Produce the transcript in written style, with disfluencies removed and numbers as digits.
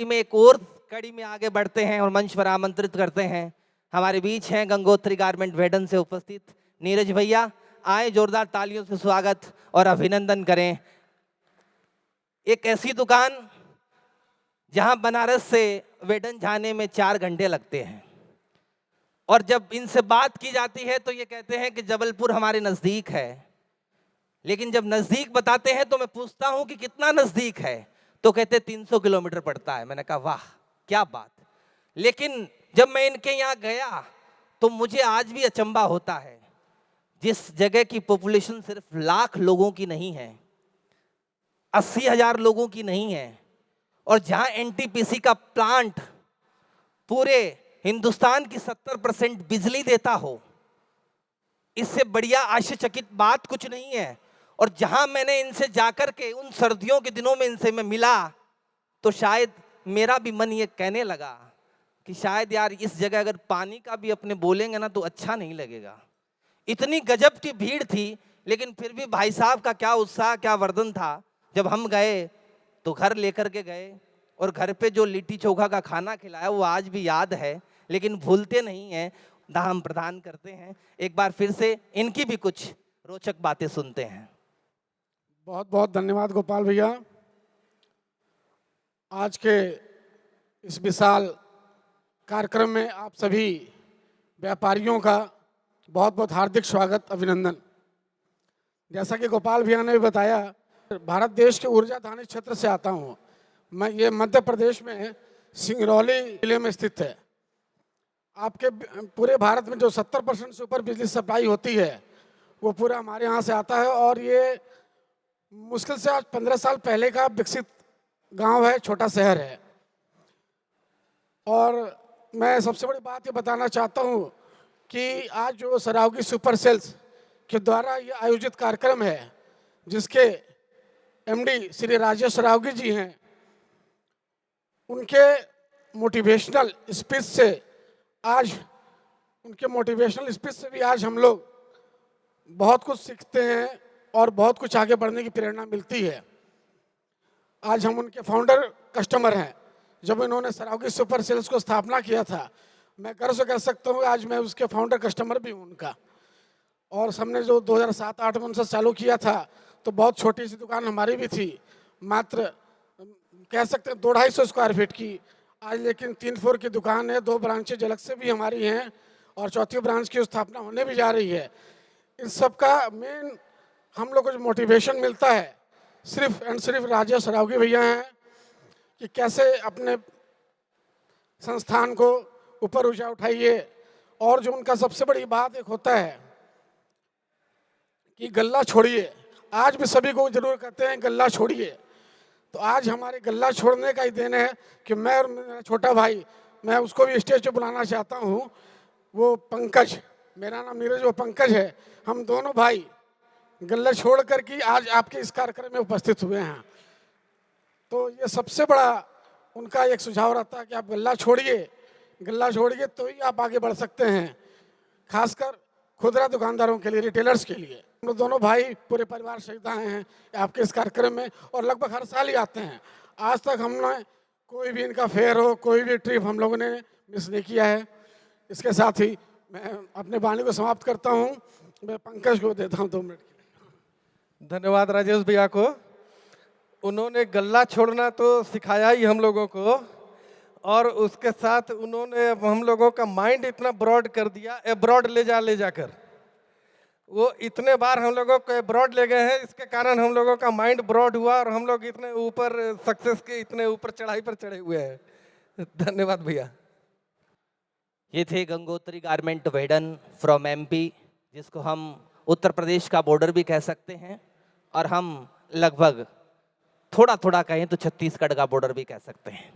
में एक और कड़ी में आगे बढ़ते हैं और मंच पर आमंत्रित करते हैं। हमारे बीच हैं गंगोत्री गारमेंट वेडन से उपस्थित नीरज भैया। आए, जोरदार तालियों से स्वागत और अभिनंदन करें। एक ऐसी दुकान जहां बनारस से वेडन जाने में 4 घंटे लगते हैं, और जब इनसे बात की जाती है तो ये कहते हैं कि जबलपुर हमारे नज़दीक है। लेकिन जब नज़दीक बताते हैं तो मैं पूछता हूं कि कितना नज़दीक है, तो कहते 300 किलोमीटर पड़ता है। मैंने कहा वाह क्या बात। लेकिन जब मैं इनके यहाँ गया तो मुझे आज भी अचंभा होता है। जिस जगह की पॉपुलेशन सिर्फ 1 लाख लोगों की नहीं है, 80,000 लोगों की नहीं है, और जहां एनटीपीसी का प्लांट पूरे हिंदुस्तान की 70% बिजली देता हो, इससे बढ़िया आश्चर्यचकित बात कुछ नहीं है। और जहां मैंने इनसे जाकर के उन सर्दियों के दिनों में इनसे मैं मिला, तो शायद मेरा भी मन ये कहने लगा कि शायद यार इस जगह अगर पानी का भी अपने बोलेंगे ना तो अच्छा नहीं लगेगा। इतनी गजब की भीड़ थी, लेकिन फिर भी भाई साहब का क्या उत्साह, क्या वर्धन था। जब हम गए तो घर लेकर के गए, और घर पे जो लिट्टी चोखा का खाना खिलाया वो आज भी याद है, लेकिन भूलते नहीं हैं, दाम प्रदान करते हैं। एक बार फिर से इनकी भी कुछ रोचक बातें सुनते हैं। बहुत बहुत धन्यवाद गोपाल भैया। आज के इस विशाल कार्यक्रम में आप सभी व्यापारियों का बहुत बहुत हार्दिक स्वागत, अभिनंदन। जैसा कि गोपाल भैया ने भी बताया, भारत देश के ऊर्जा धानी क्षेत्र से आता हूँ मैं। ये मध्य प्रदेश में सिंगरौली जिले में स्थित है। आपके पूरे भारत में जो 70% से ऊपर बिजली सप्लाई होती है वो पूरा हमारे यहाँ से आता है। और ये मुश्किल से आज 15 साल पहले का विकसित गांव है, छोटा शहर है। और मैं सबसे बड़ी बात ये बताना चाहता हूँ कि आज जो सरावगी सुपर सेल्स के द्वारा ये आयोजित कार्यक्रम है, जिसके एमडी श्री राजेश सरावगी जी हैं, उनके मोटिवेशनल स्पीच से आज हम लोग बहुत कुछ सीखते हैं और बहुत कुछ आगे बढ़ने की प्रेरणा मिलती है। आज हम उनके फाउंडर कस्टमर हैं। जब इन्होंने सरावगी सुपर सेल्स को स्थापना किया था, मैं गर्व से कह सकता हूँ आज मैं उसके फाउंडर कस्टमर भी हूँ उनका। और हमने जो 2007-8 में उनसे चालू किया था तो बहुत छोटी सी दुकान हमारी भी थी, मात्र कह सकते हैं 200-250 स्क्वायर फीट की। आज लेकिन 3 फ्लोर की दुकान है, 2 ब्रांचेज अलग से भी हमारी हैं, और चौथी ब्रांच की स्थापना होने भी जा रही है। इन सब का मेन हम लोग को जो मोटिवेशन मिलता है सिर्फ एंड सिर्फ राजेश सरावगी भैया हैं कि कैसे अपने संस्थान को ऊपर ऊंचा उठाइए। और जो उनका सबसे बड़ी बात एक होता है कि गल्ला छोड़िए। आज भी सभी को जरूर कहते हैं गल्ला छोड़िए, तो आज हमारे गल्ला छोड़ने का ही दिन है कि मैं और मेरा छोटा भाई, मैं उसको भी स्टेज पे बुलाना चाहता हूँ। वो पंकज, मेरा नाम नीरज, वो पंकज है। हम दोनों भाई गल्ला छोड़ कर के आज आपके इस कार्यक्रम में उपस्थित हुए हैं। तो ये सबसे बड़ा उनका एक सुझाव रहता है कि आप गल्ला छोड़िए तो ही आप आगे बढ़ सकते हैं, खासकर खुदरा दुकानदारों के लिए, रिटेलर्स के लिए। हम लोग दोनों भाई पूरे परिवार सहित आए हैं आपके इस कार्यक्रम में, और लगभग हर साल ही आते हैं। आज तक हमने कोई भी इनका फेयर हो, कोई भी ट्रिप हम लोगों ने मिस नहीं किया है। इसके साथ ही मैं अपने वाणी को समाप्त करता हूँ। मैं पंकज को देता हूँ 2 मिनट। धन्यवाद राजेश भैया को। उन्होंने गल्ला छोड़ना तो सिखाया ही हम लोगों को, और उसके साथ उन्होंने हम लोगों का माइंड इतना ब्रॉड कर दिया, एब्रॉड ले जाकर वो इतने बार हम लोगों को एब्रॉड ले गए हैं। इसके कारण हम लोगों का माइंड ब्रॉड हुआ और हम लोग इतने ऊपर सक्सेस के इतने ऊपर चढ़ाई पर चढ़े हुए हैं। धन्यवाद भैया। ये थे Gangotri garment Whedon from MP, जिसको हम उत्तर प्रदेश का बॉर्डर भी कह सकते हैं, और हम लगभग थोड़ा थोड़ा कहें तो छत्तीसगढ़ का बॉर्डर भी कह सकते हैं।